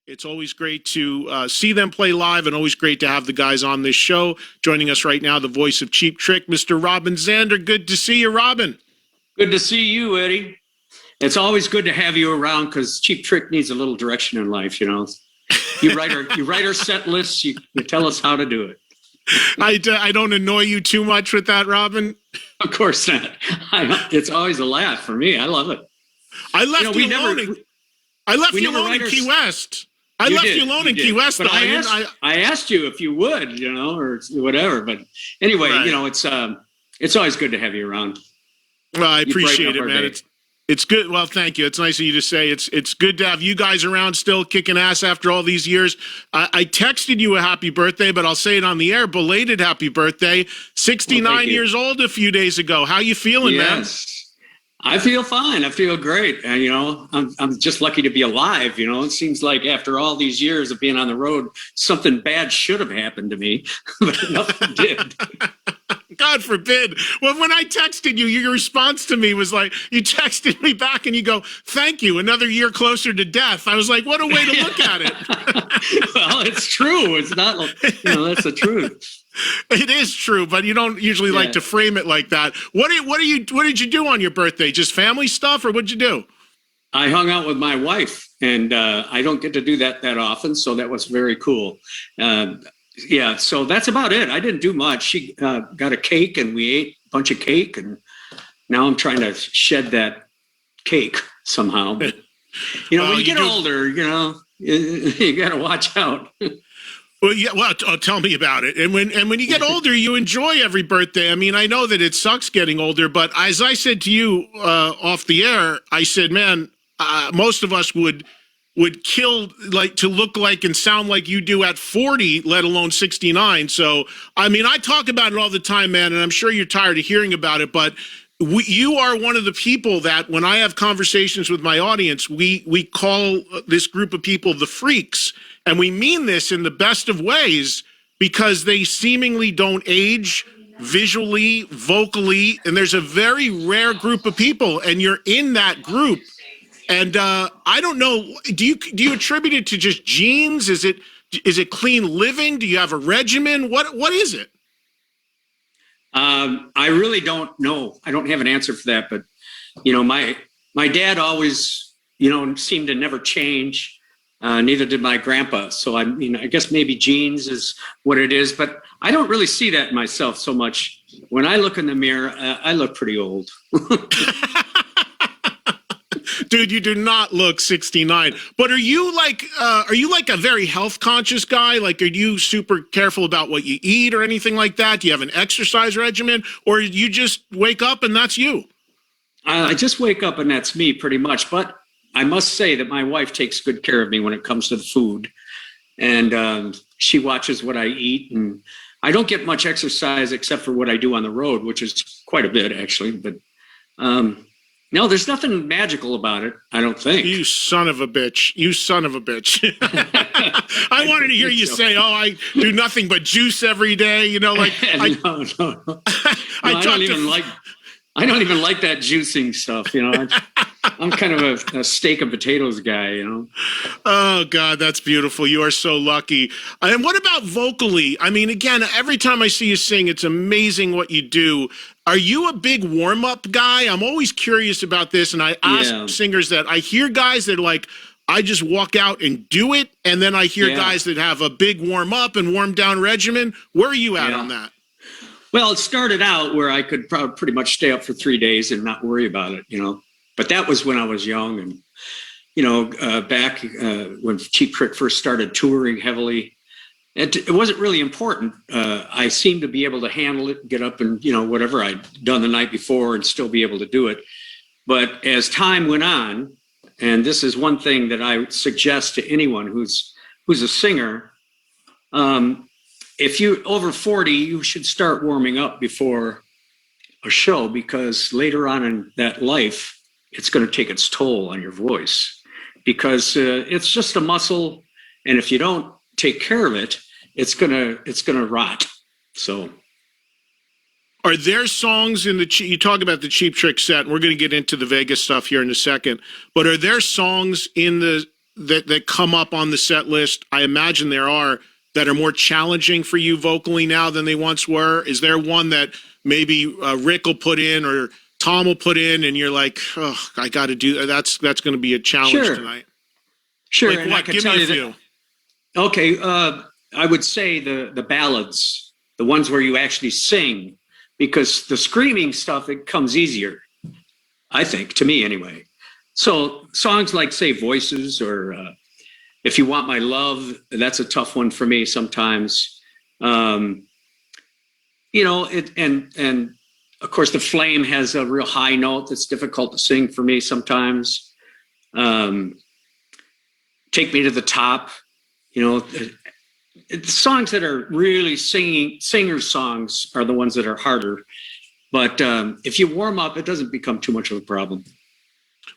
It's always great to see them play live, and always great to have the guys on this show. Joining us right now, the voice of Cheap Trick, Mr. Robin Zander. Good to see you, Robin. Good to see you, Eddie. It's always good to have you around because Cheap Trick needs a little direction in life, you know. You write our set lists. You tell us how to do it. I don't annoy you too much with that, Robin. Of course not. It's always a laugh for me. I love it. I left you alone in Key West. I left you alone in Key West. But I asked you if you would, you know, or whatever. But anyway, right. You know, it's always good to have you around. Well, I appreciate it, man. It's good. Well, thank you. It's nice of you to say. It's good to have you guys around still kicking ass after all these years. I texted you a happy birthday, but I'll say it on the air. Belated happy birthday. 69 years old a few days ago. How you feeling, man? I feel fine. I feel great. And, you know, I'm just lucky to be alive. You know, it seems like after all these years of being on the road, something bad should have happened to me, but nothing did. God forbid. Well, when I texted you, your response to me was like, you texted me back and you go, thank you, another year closer to death. I was like, what a way to look at it. Well, it's true. It's not, you know, that's the truth. It is true, but you don't usually like to frame it like that. What did you do on your birthday? Just family stuff, or what'd you do? I hung out with my wife, and I don't get to do that often, so that was very cool. Yeah, so that's about it. I didn't do much. She got a cake, and we ate a bunch of cake, and now I'm trying to shed that cake somehow. But, you know, when you get older, you know, you got to watch out. Well, yeah. Well, tell me about it. And when you get older, you enjoy every birthday. I mean, I know that it sucks getting older, but as I said to you off the air, I said, man, most of us would kill like to look like and sound like you do at 40, let alone 69. So, I mean, I talk about it all the time, man, and I'm sure you're tired of hearing about it, but you are one of the people that when I have conversations with my audience, we call this group of people the freaks. And we mean this in the best of ways because they seemingly don't age visually, vocally, and there's a very rare group of people, and you're in that group. And I don't know, do you attribute it to just genes? Is it clean living? Do you have a regimen? What is it? I really don't know. I don't have an answer for that, but you know, my dad always, you know, seemed to never change. Neither did my grandpa. So I mean, I guess maybe genes is what it is, but I don't really see that in myself so much. When I look in the mirror, I look pretty old. Dude, you do not look 69. But are you like a very health conscious guy? Like, are you super careful about what you eat or anything like that? Do you have an exercise regimen, or you just wake up and that's you? I just wake up and that's me pretty much. But I must say that my wife takes good care of me when it comes to the food, and she watches what I eat. And I don't get much exercise except for what I do on the road, which is quite a bit actually. But no, there's nothing magical about it, I don't think. You son of a bitch. You son of a bitch. I wanted to hear you say, oh, I do nothing but juice every day. You know, like no. I don't even like that juicing stuff, you know. I'm kind of a steak and potatoes guy, you know. Oh, God, that's beautiful. You are so lucky. And what about vocally? I mean, again, every time I see you sing, it's amazing what you do. Are you a big warm-up guy? I'm always curious about this, and I ask singers that. I hear guys that are like, I just walk out and do it, and then I hear guys that have a big warm-up and warm-down regimen. Where are you at on that? Well, it started out where I could pretty much stay up for 3 days and not worry about it, you know. But that was when I was young, and, you know, back when Cheap Trick first started touring heavily, it wasn't really important. I seemed to be able to handle it, get up and, you know, whatever I'd done the night before and still be able to do it. But as time went on, and this is one thing that I suggest to anyone who's a singer, if you're over 40, you should start warming up before a show, because later on in that life, it's going to take its toll on your voice, because it's just a muscle, and if you don't take care of it, it's gonna rot. So, are there songs in you talk about the Cheap Trick set, and we're going to get into the Vegas stuff here in a second, but are there songs in the that come up on the set list? I imagine there are, that are more challenging for you vocally now than they once were. Is there one that maybe Rick will put in or Tom will put in, and you're like, oh, I got to do that's going to be a challenge tonight? Sure, Like and what? I can Give tell me a you few. Okay, I would say the ballads, the ones where you actually sing, because the screaming stuff, it comes easier, I think, to me anyway. So songs like, say, Voices, or If You Want My Love, that's a tough one for me sometimes. And of course, The Flame has a real high note that's difficult to sing for me sometimes. Take Me to the Top. The songs that are really singer songs are the ones that are harder. But if you warm up, it doesn't become too much of a problem.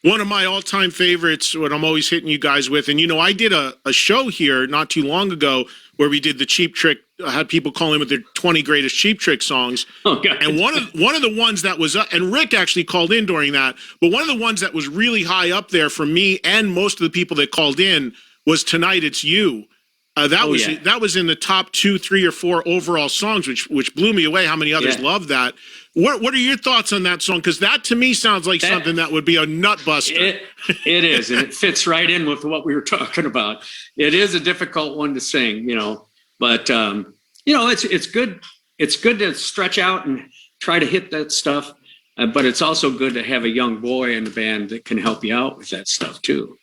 One of my all-time favorites, what I'm always hitting you guys with, and I did a show here not too long ago where we did the Cheap Trick. I had people call in with their 20 greatest Cheap Trick songs. Oh, God. And one of the ones that was and Rick actually called in during that, but one of the ones that was really high up there for me and most of the people that called in was Tonight It's You. That was in the top 2, 3, or 4 overall songs, which blew me away how many others loved that. What are your thoughts on that song? Because that to me sounds like something that would be a nut buster. It is, and it fits right in with what we were talking about. It is a difficult one to sing, but it's good. It's good to stretch out and try to hit that stuff, but it's also good to have a young boy in the band that can help you out with that stuff too.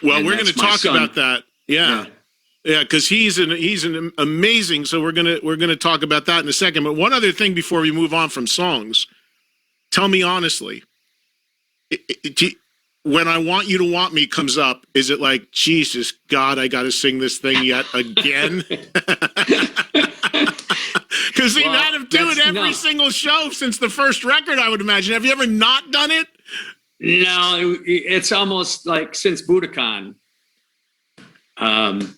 Well, we're going to talk about that. Yeah. Yeah, because he's an amazing. So we're gonna talk about that in a second. But one other thing before we move on from songs, tell me honestly, when I Want You to Want Me comes up, is it like, Jesus God, I got to sing this thing yet again? Because you've had him do it every single show since the first record, I would imagine. Have you ever not done it? No, it's almost like since Budokan.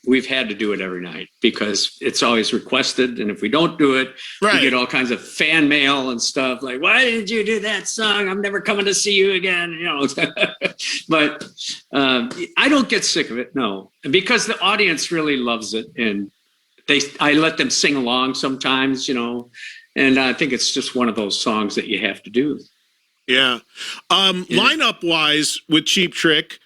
We've had to do it every night because it's always requested. And if we don't do it, we get all kinds of fan mail and stuff like, why did you do that song? I'm never coming to see you again. But I don't get sick of it. No, because the audience really loves it. And I let them sing along sometimes, and I think it's just one of those songs that you have to do. Yeah. Lineup wise with Cheap Trick,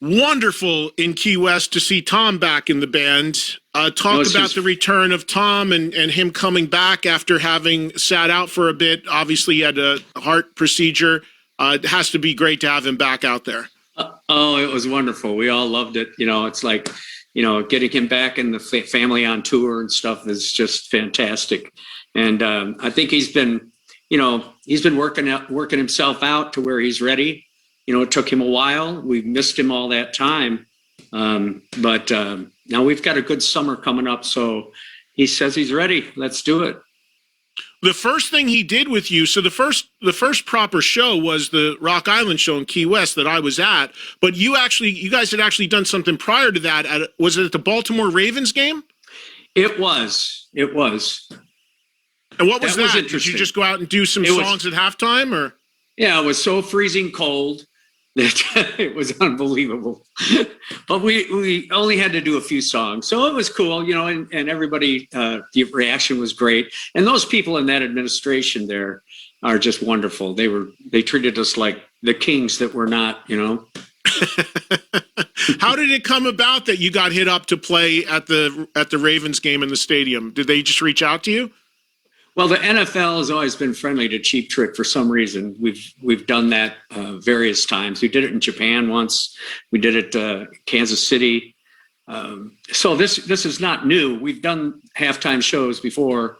wonderful in Key West to see Tom back in the band. Talk about the return of Tom and him coming back after having sat out for a bit. Obviously, he had a heart procedure. It has to be great to have him back out there. It was wonderful. We all loved it. It's like, getting him back in the family on tour and stuff is just fantastic. And I think he's been working himself out to where he's ready. It took him a while. We missed him all that time. But now we've got a good summer coming up. So he says he's ready. Let's do it. The first thing he did with you, so the first proper show was the Rock Island show in Key West that I was at. But you guys had actually done something prior to that. Was it at the Baltimore Ravens game? It was. And what was that? Did you just go out and do some songs at halftime, or? Yeah, it was so freezing cold that it was unbelievable. But we only had to do a few songs. So it was cool, and everybody, the reaction was great. And those people in that administration there are just wonderful. They treated us like the kings that we're not, How did it come about that you got hit up to play at the Ravens game in the stadium? Did they just reach out to you? Well, the NFL has always been friendly to Cheap Trick for some reason. We've done that various times. We did it in Japan once. We did it Kansas City. So this is not new. We've done halftime shows before.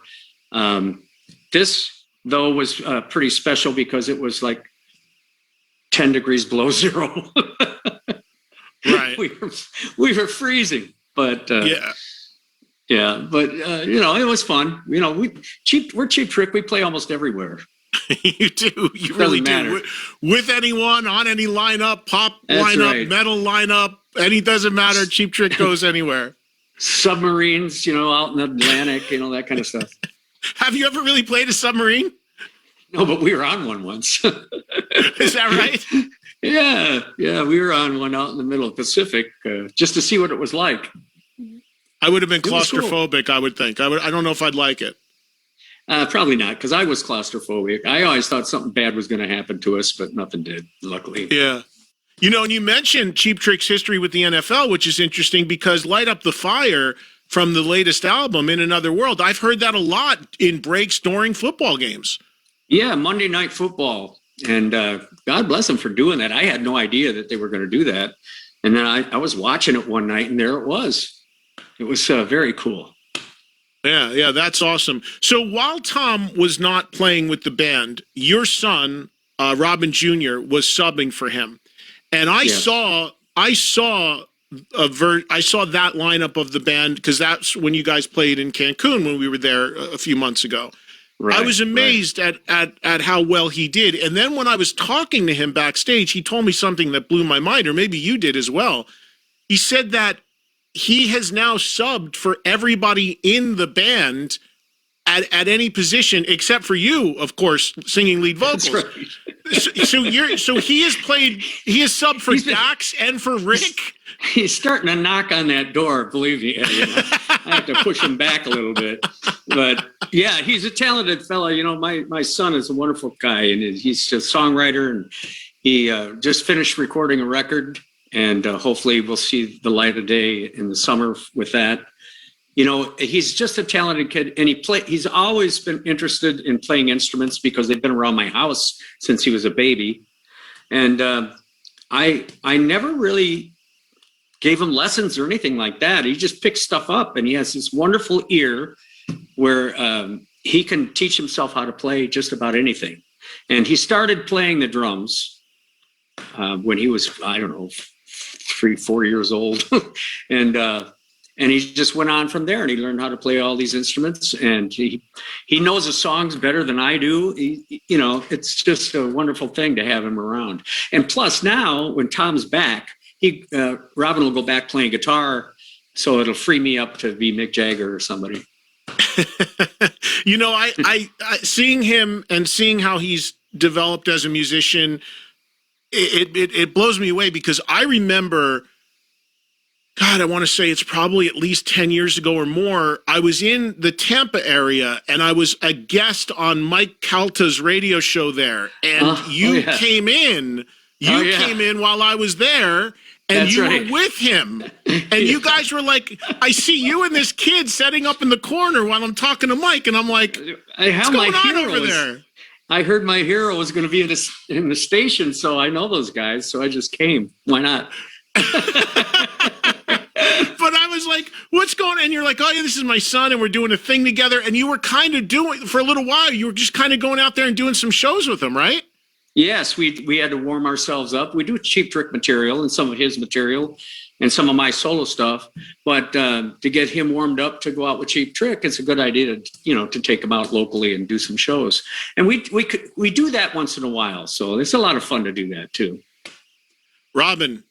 This though was pretty special because it was like 10 degrees below zero. Right. We were freezing, but Yeah, but it was fun. We're Cheap Trick. We play almost everywhere. You do. You really do. With anyone, on any lineup, pop lineup, metal lineup, doesn't matter. Cheap Trick goes anywhere. Submarines, out in the Atlantic, that kind of stuff. Have you ever really played a submarine? No, but we were on one once. Is that right? We were on one out in the middle of the Pacific just to see what it was like. I would have been It was cool. claustrophobic, I would think. I don't know if I'd like it. Probably not, because I was claustrophobic. I always thought something bad was going to happen to us, but nothing did, luckily. Yeah. You know, and you mentioned Cheap Trick's history with the NFL, which is interesting because Light Up the Fire from the latest album, In Another World, I've heard that a lot in breaks during football games. Yeah, Monday Night Football. And God bless them for doing that. I had no idea that they were going to do that. And then I was watching it one night, and there it was. It was very cool. Yeah, that's awesome. So while Tom was not playing with the band, your son, Robin Jr., was subbing for him. And I saw that lineup of the band because that's when you guys played in Cancun when we were there a few months ago. Right, I was amazed at how well he did. And then when I was talking to him backstage, he told me something that blew my mind, or maybe you did as well. He said that he has now subbed for everybody in the band at any position except for you, of course, singing lead vocals. That's right. So he has subbed for Dax and for Rick. He's starting to knock on that door, believe me. You know, I have to push him back a little bit. But yeah, he's a talented fellow. You know, my son is a wonderful guy, and he's a songwriter, and he just finished recording a record, and hopefully we'll see the light of day in the summer with that. You know, he's just a talented kid, and he's always been interested in playing instruments because they've been around my house since he was a baby. And I never really gave him lessons or anything like that. He just picked stuff up, and he has this wonderful ear where he can teach himself how to play just about anything. And he started playing the drums when he was, I don't know, 3-4 years old. And he just went on from there, and he learned how to play all these instruments, and he knows the songs better than I do. You know, it's just a wonderful thing to have him around. And plus now when Tom's back, Robin will go back playing guitar, so it'll free me up to be Mick Jagger or somebody. You know, I seeing him and seeing how he's developed as a musician, it blows me away because I remember, God, I want to say it's probably at least 10 years ago or more. I was in the Tampa area, and I was a guest on Mike Calta's radio show there. And you came in. You came in while I was there, and you were with him. And you guys were like, I see you and this kid setting up in the corner while I'm talking to Mike, and I'm like, what's going on over there? I heard my hero was going to be in the station, so I know those guys, so I just came. Why not? But I was like, what's going on? And you're like, oh, yeah, this is my son, and we're doing a thing together. And you were kind of doing, for a little while, you were just kind of going out there and doing some shows with him, right? Yes, we had to warm ourselves up. We do Cheap Trick material and some of his material and some of my solo stuff. But to get him warmed up to go out with Cheap Trick, it's a good idea to take him out locally and do some shows. And we do that once in a while. So it's a lot of fun to do that, too. Robin,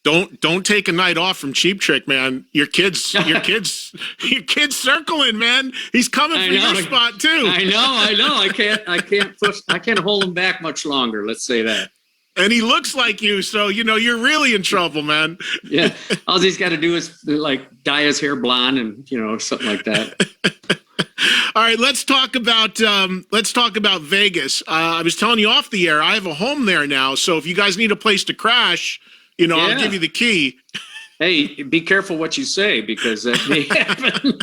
don't take a night off from Cheap Trick, man. Your kid's circling, man. He's coming for your spot too. I know. I can't hold him back much longer. Let's say that. And he looks like you, so you're really in trouble, man. Yeah. All he's got to do is like dye his hair blonde and something like that. All right, let's talk about Vegas. I was telling you off the air, I have a home there now, so if you guys need a place to crash, I'll give you the key. Hey, be careful what you say because that may happen.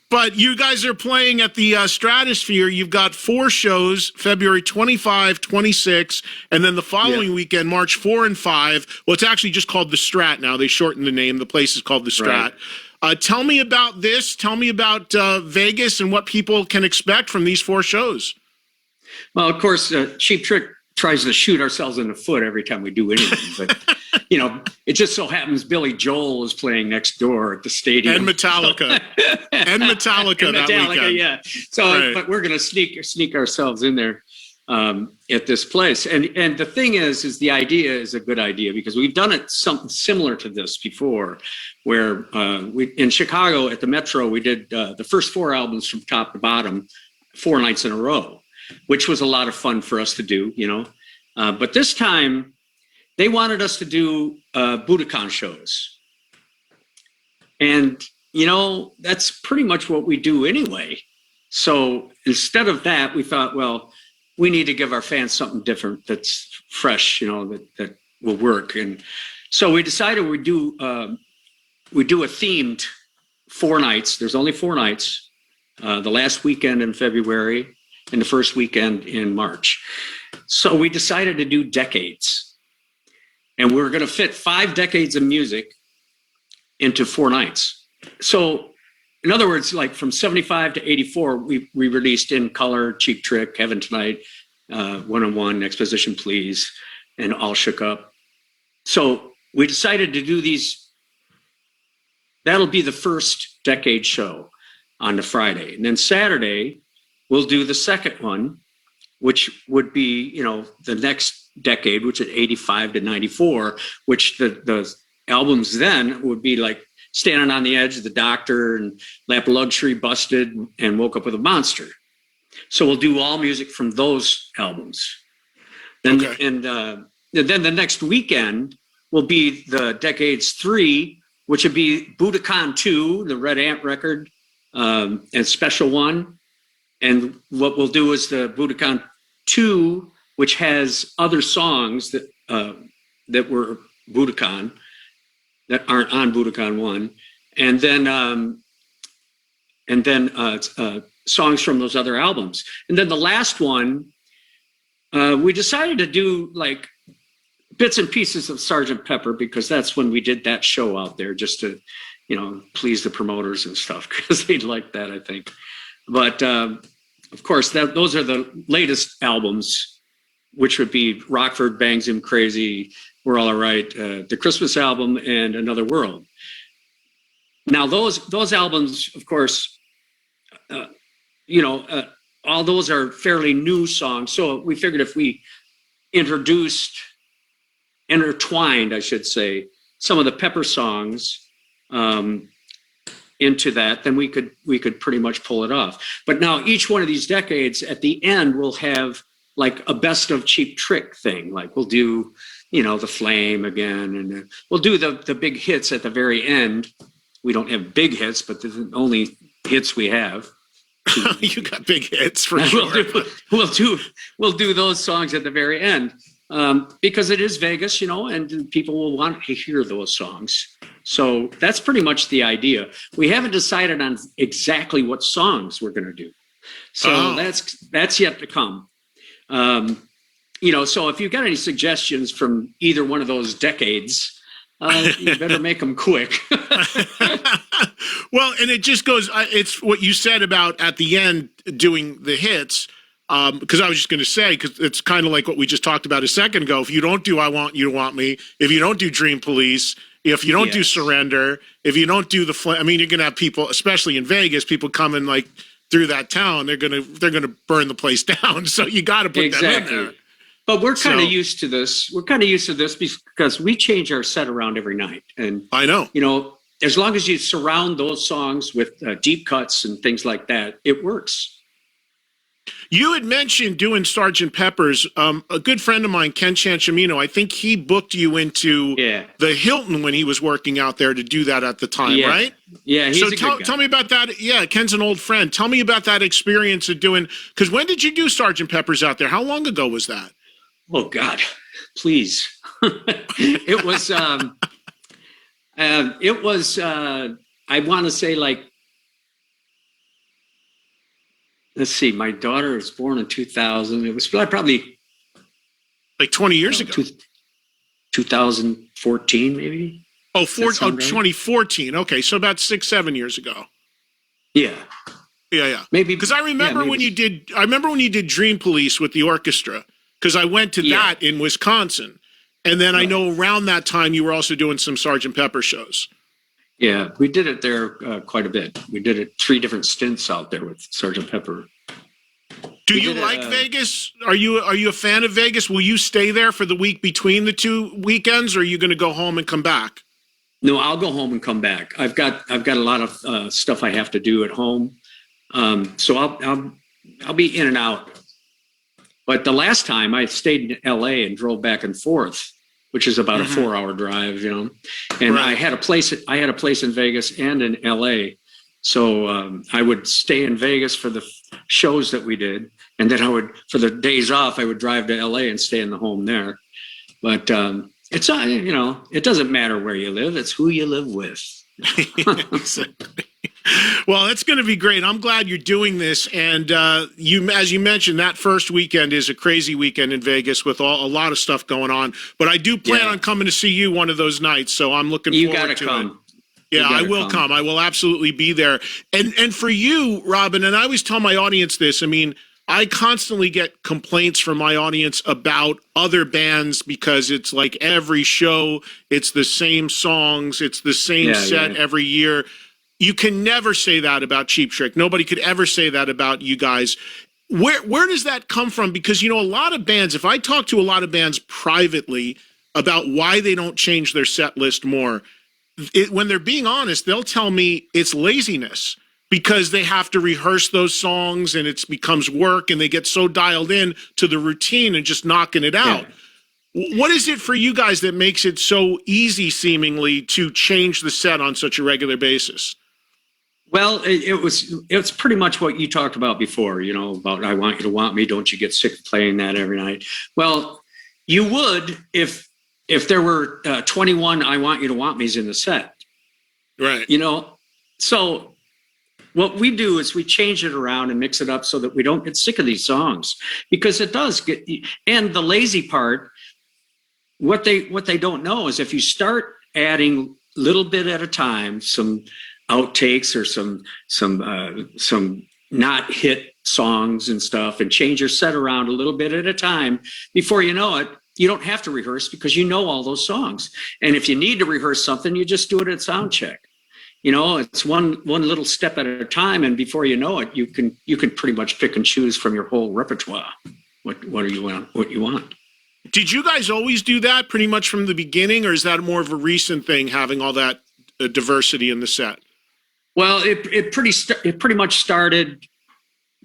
But you guys are playing at the Stratosphere. You've got 4 shows, February 25, 26, and then the following weekend, March 4 and 5. Well, it's actually just called the Strat now. They shortened the name. The place is called the Strat. Right. Tell me about this. Tell me about Vegas and what people can expect from these 4 shows. Well, of course, Cheap Trick tries to shoot ourselves in the foot every time we do anything. But, it just so happens Billy Joel is playing next door at the stadium. And Metallica. And Metallica that weekend. Yeah. So, But we're going to sneak ourselves in there at this place. And the thing is the idea is a good idea because we've done it something similar to this before where in Chicago at the Metro, we did the first 4 albums from top to bottom 4 nights in a row, which was a lot of fun for us to do, But this time, they wanted us to do Budokan shows. And, that's pretty much what we do anyway. So instead of that, we thought, well, we need to give our fans something different that's fresh, that will work. And so we decided we do a themed 4 nights. There's only 4 nights, the last weekend in February and the first weekend in March. So we decided to do decades. And we're going to fit 5 decades of music into 4 nights. So in other words, like from 75 to 84, we released In Color, Cheap Trick, Heaven Tonight, One-on-One, Exposition Please, and All Shook Up. So we decided to do these. That'll be the first decade show on the Friday. And then Saturday, we'll do the second one, which would be, the next decade, which is 85 to 94, which the albums then would be like Standing on the Edge, The Doctor, and Lap of Luxury, Busted, and Woke Up with a Monster. So we'll do all music from those albums. And, okay. and then the next weekend will be the Decades 3, which would be Budokan 2, the Red Ant record, and Special 1. And what we'll do is the Budokan 2, which has other songs that were Budokan, that aren't on Budokan 1, and then songs from those other albums. And then the last one, we decided to do like bits and pieces of Sgt. Pepper, because that's when we did that show out there, just to, please the promoters and stuff, because they'd like that, I think. But of course, those are the latest albums, which would be Rockford Bangs Him Crazy, We're All Right, the Christmas album, and Another World. Now, those albums, of course, all those are fairly new songs. So we figured if we intertwined, I should say, some of the Pepper songs into that, then we could pretty much pull it off. But now each one of these decades, at the end, will have like a best of Cheap Trick thing. Like we'll do, The Flame again, and we'll do the big hits at the very end. We don't have big hits, but they're the only hits we have. You got big hits for sure. We'll do those songs at the very end, because it is Vegas, and people will want to hear those songs. So that's pretty much the idea. We haven't decided on exactly what songs we're going to do. So that's yet to come. So if you've got any suggestions from either one of those decades, you better make them quick. Well, and it just goes, it's what you said about at the end doing the hits, because I was just going to say, because it's kind of like what we just talked about a second ago. If you don't do I Want You to Want Me, if you don't do Dream Police, if you don't do Surrender, if you don't do you're going to have people, especially in Vegas, people coming like through that town, they're gonna burn the place down. So you got to put them in there. But we're kind of used to this. We're kind of used to this because we change our set around every night. And I know, as long as you surround those songs with deep cuts and things like that, it works. You had mentioned doing Sgt. Pepper's. A good friend of mine, Ken Chanchamino, I think he booked you into the Hilton when he was working out there to do that at the time, right? Yeah, he's a good guy. Tell me about that. Yeah, Ken's an old friend. Tell me about that experience of doing, because when did you do Sgt. Pepper's out there? How long ago was that? Oh, God, please. It was, I want to say like, let's see, my daughter was born in 2000. It was probably like 20 years ago. 2014, maybe. 2014. Okay, so about 6-7 years ago. Yeah. Maybe because I remember when you did Dream Police with the orchestra, because I went to that in Wisconsin, and then I know around that time you were also doing some Sgt. Pepper shows. Yeah, we did it there quite a bit. We did it 3 different stints out there with Sgt. Pepper. Do you like Vegas? Are you a fan of Vegas? Will you stay there for the week between the 2 weekends, or are you going to go home and come back? No, I'll go home and come back. I've got a lot of stuff I have to do at home, so I'll be in and out. But the last time I stayed in LA and drove back and forth, which is about a 4-hour drive, and I had a place in Vegas and in LA. So I would stay in Vegas for the shows that we did. And then for the days off, I would drive to LA and stay in the home there. But it's it doesn't matter where you live. It's who you live with. Well, it's going to be great. I'm glad you're doing this. And as you mentioned, that first weekend is a crazy weekend in Vegas with a lot of stuff going on. But I do plan on coming to see you one of those nights. So I'm looking forward to it. Yeah, I will come. I will absolutely be there. And for you, Robin, and I always tell my audience this, I mean, I constantly get complaints from my audience about other bands because it's like every show, it's the same songs, it's the same set every year. You can never say that about Cheap Trick. Nobody could ever say that about you guys. Where does that come from? Because, a lot of bands, if I talk to a lot of bands privately about why they don't change their set list more, when they're being honest, they'll tell me it's laziness because they have to rehearse those songs and it becomes work and they get so dialed in to the routine and just knocking it out. Yeah. What is it for you guys that makes it so easy seemingly to change the set on such a regular basis? Well, it's pretty much what you talked about before, about I want you to want me. Don't you get sick of playing that every night? Well, you would if there were 21 I want you to want me's in the set. Right. So what we do is we change it around and mix it up so that we don't get sick of these songs, because it does get. And the lazy part, what they don't know is if you start adding little bit at a time, some outtakes or some not hit songs and stuff, and change your set around a little bit at a time, before you know it, you don't have to rehearse because you know all those songs. And if you need to rehearse something, you just do it at sound check. It's one little step at a time, and before you know it, you can pretty much pick and choose from your whole repertoire what you want. Did you guys always do that pretty much from the beginning, or is that more of a recent thing, having all that diversity in the set? Well, it pretty much started.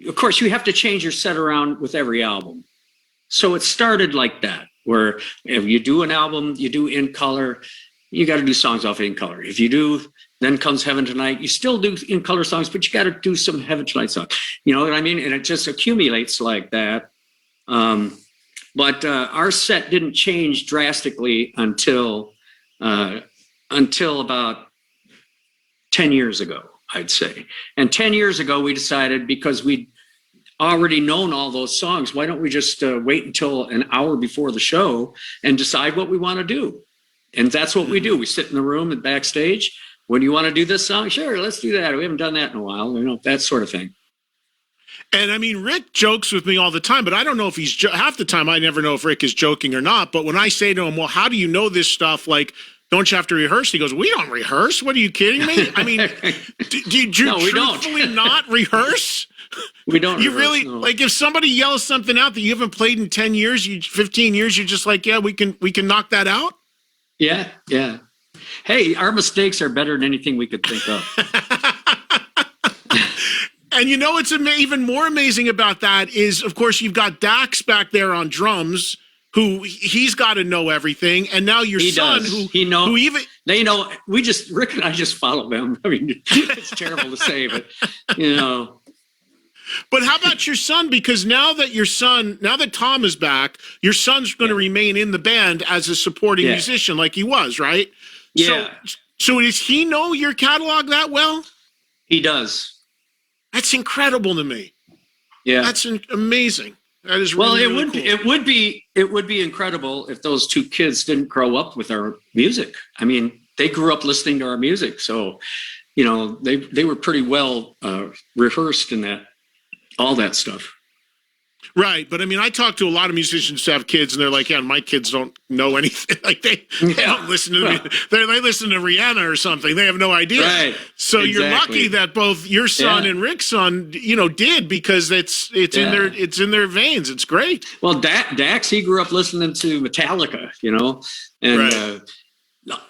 Of course, you have to change your set around with every album, so it started like that. Where if you do an album, you do In Color, you got to do songs off In Color. If you do Then Comes Heaven Tonight, you still do In Color songs, but you got to do some Heaven Tonight songs. You know what I mean? And it just accumulates like that. But our set didn't change drastically until about 10 years ago, I'd say. And 10 years ago, we decided, because we'd already known all those songs, why don't we just wait until an hour before the show and decide what we want to do? And that's what we do. We sit in the room and backstage. When do you want to do this song? Sure, let's do that. We haven't done that in a while, that sort of thing. And I mean, Rick jokes with me all the time, but I don't know if he's half the time I never know if Rick is joking or not. But when I say to him, well, how do you know this stuff? Like, don't you have to rehearse? He goes, we don't rehearse. What, are you kidding me? I mean, do you truthfully not rehearse? We don't. You rehearse, really, no. like, if somebody yells something out that you haven't played in 10 years, 15 years, you're just like, yeah, we can knock that out? Yeah. Hey, our mistakes are better than anything we could think of. And what's even more amazing about that is, of course, you've got Dax back there on drums, who he's got to know everything, and now your son, Rick and I just follow them. I mean, it's terrible to say, but But how about your son? Because now that Tom is back, your son's going to remain in the band as a supporting musician, like he was, right? Yeah. So does he know your catalog that well? He does. That's incredible to me. Yeah, that's amazing. That is really, well. Cool. It would be incredible if those two kids didn't grow up with our music. I mean, they grew up listening to our music, so they were pretty well rehearsed in all that stuff. Right, but I mean, I talk to a lot of musicians who have kids, and they're like, "Yeah, my kids don't know anything. Like they don't listen to me. They listen to Rihanna or something. They have no idea." Right. So you're lucky that both your son and Rick's son, did, because it's in their veins. It's great. Well, Dax, he grew up listening to Metallica, and right.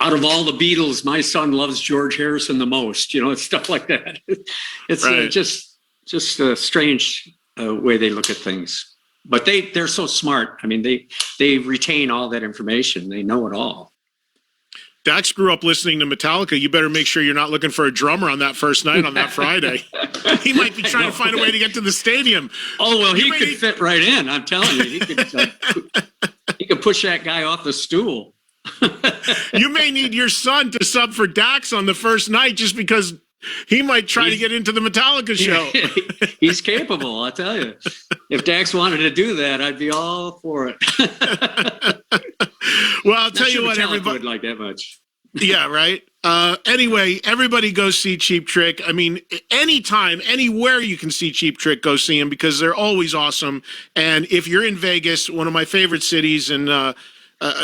Out of all the Beatles, my son loves George Harrison the most. It's stuff like that. It's right. just a strange way they look at things. but they're so smart. I mean, they retain all that information. They know it all. Dax grew up listening to Metallica. You better make sure you're not looking for a drummer on that first night on that Friday. He might be trying to find a way to get to the stadium. Oh, well, he could fit right in. I'm telling you, he could push that guy off the stool. You may need your son to sub for Dax on the first night just because he might try to get into the Metallica show. He's capable, I'll tell you. If Dax wanted to do that, I'd be all for it. Well, I'll tell you what, everybody would like that much. Yeah, right. Anyway, everybody go see Cheap Trick. I mean, anytime, anywhere you can see Cheap Trick, go see them because they're always awesome. And if you're in Vegas, one of my favorite cities, and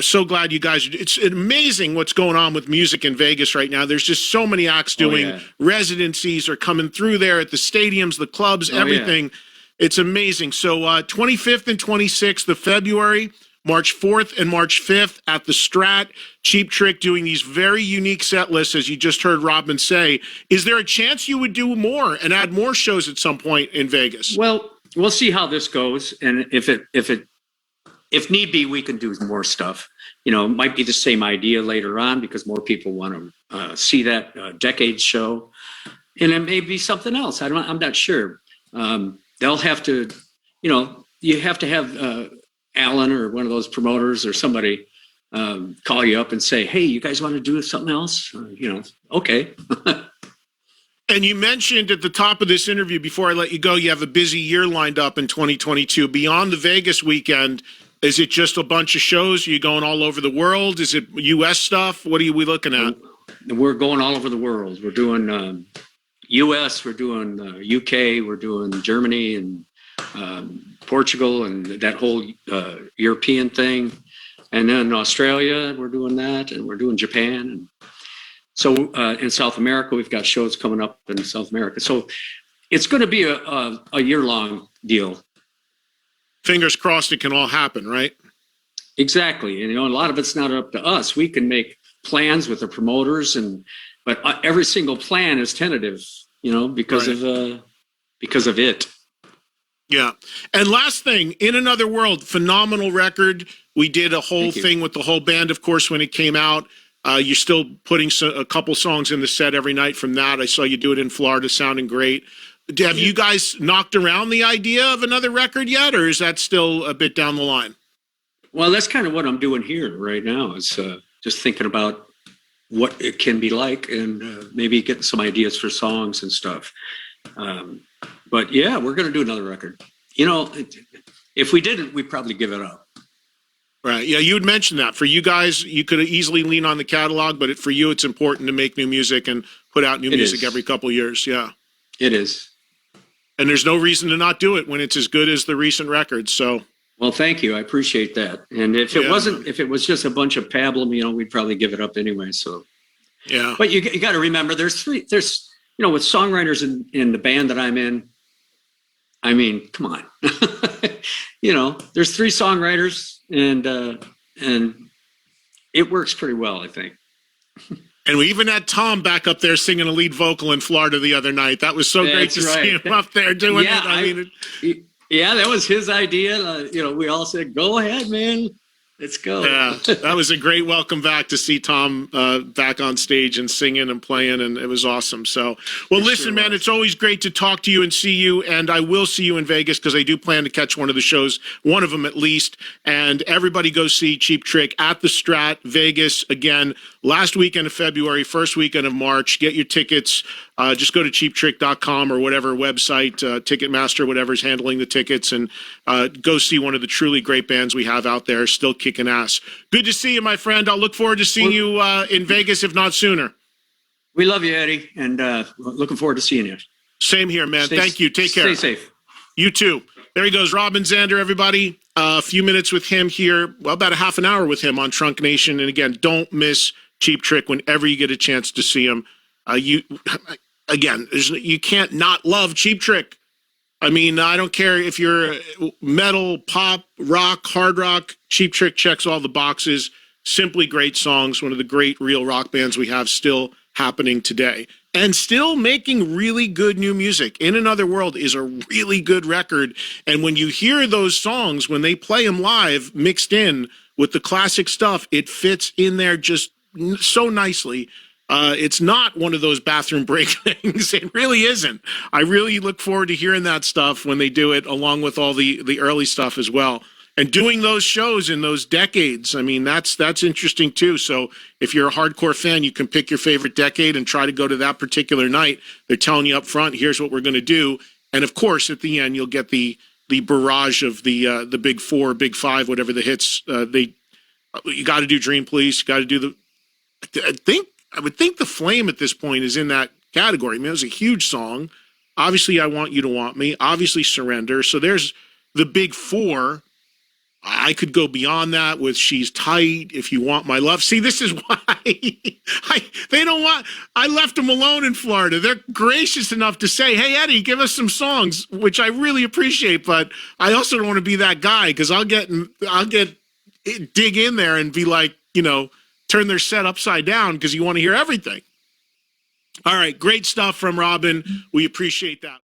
so glad you guys. It's amazing what's going on with music in Vegas right now. There's just so many acts doing residencies are coming through there at the stadiums, the clubs, everything. Yeah. It's amazing. So 25th and 26th of February. March 4th and March 5th at the Strat. Cheap Trick doing these very unique set lists, as you just heard Robin say. Is there a chance you would do more and add more shows at some point in Vegas? Well, we'll see how this goes, and if need be, we can do more stuff. You know, it might be the same idea later on because more people want to see that Decades show, and it may be something else. I'm not sure. They'll have to, you have to have. Alan or one of those promoters or somebody call you up and say, hey, you guys want to do something else? Okay. And you mentioned at the top of this interview, before I let you go, you have a busy year lined up in 2022. Beyond the Vegas weekend, is it just a bunch of shows? Are you going all over the world? Is it U.S. stuff? What are we looking at? We're going all over the world. We're doing U.S., we're doing U.K., we're doing Germany and Portugal and that whole European thing. And then Australia, we're doing that, and we're doing Japan. And so in South America, we've got shows coming up in South America. So it's going to be a year-long deal. Fingers crossed it can all happen, right? Exactly. And, a lot of it's not up to us. We can make plans with the promoters, but every single plan is tentative, because of it. Yeah. And last thing, In Another World, phenomenal record. We did a whole thing with the whole band, of course, when it came out. You're still putting a couple songs in the set every night from that. I saw you do it in Florida, sounding great. Have you guys knocked around the idea of another record yet, or is that still a bit down the line? Well, that's kind of what I'm doing here right now, is just thinking about what it can be like and maybe getting some ideas for songs and stuff. But yeah, we're going to do another record. If we didn't, we'd probably give it up. Right. Yeah, you had mentioned that. For you guys, you could easily lean on the catalog, but for you, it's important to make new music and put out new music every couple of years. Yeah. It is. And there's no reason to not do it when it's as good as the recent records. So. Well, thank you. I appreciate that. And if it was just a bunch of pablum, we'd probably give it up anyway. So. Yeah. But you got to remember, with songwriters in the band that I'm in, I mean, come on. There's 3 songwriters and it works pretty well, I think. And we even had Tom back up there singing a lead vocal in Florida the other night. That was so great to see him up there doing it. Yeah, that was his idea. We all said, go ahead, man. Let's go. Yeah, that was a great welcome back to see Tom back on stage and singing and playing, and it was awesome. So, well, listen, man, it's always great to talk to you and see you, and I will see you in Vegas because I do plan to catch one of the shows, one of them at least, and everybody go see Cheap Trick at the Strat, Vegas, again, last weekend of February, first weekend of March. Get your tickets. Just go to cheaptrick.com or whatever website, Ticketmaster, whatever's handling the tickets, and go see one of the truly great bands we have out there, still kicking ass. Good to see you, my friend. I'll look forward to seeing you in Vegas, if not sooner. We love you, Eddie, and looking forward to seeing you. Same here, man. Thank you. Take care. Stay safe. You too. There he goes, Robin Zander, everybody. A few minutes with him here, about a half an hour with him on Trunk Nation. And again, don't miss Cheap Trick whenever you get a chance to see him. You can't not love Cheap Trick. I mean, I don't care if you're metal, pop, rock, hard rock. Cheap Trick checks all the boxes. Simply great songs. One of the great real rock bands we have still happening today. and still making really good new music. In Another World is a really good record. And when you hear those songs, when they play them live, mixed in with the classic stuff, it fits in there just so nicely. It's not one of those bathroom break things. It really isn't. I really look forward to hearing that stuff when they do it, along with all the early stuff as well. And doing those shows in those decades, I mean, that's interesting too. So if you're a hardcore fan, you can pick your favorite decade and try to go to that particular night. They're telling you up front, here's what we're going to do. And of course, at the end, you'll get the barrage of the big four, big five, whatever the hits. You got to do Dream Police. You got to do I would think The Flame at this point is in that category. I mean, it was a huge song. Obviously, I Want You to Want Me. Obviously, Surrender. So there's the big four. I could go beyond that with She's Tight, If You Want My Love. See, this is why they don't want. I left them alone in Florida. They're gracious enough to say, "Hey, Eddie, give us some songs," which I really appreciate. But I also don't want to be that guy because I'll dig in there and be like, turn their set upside down because you want to hear everything. All right, great stuff from Robin. We appreciate that.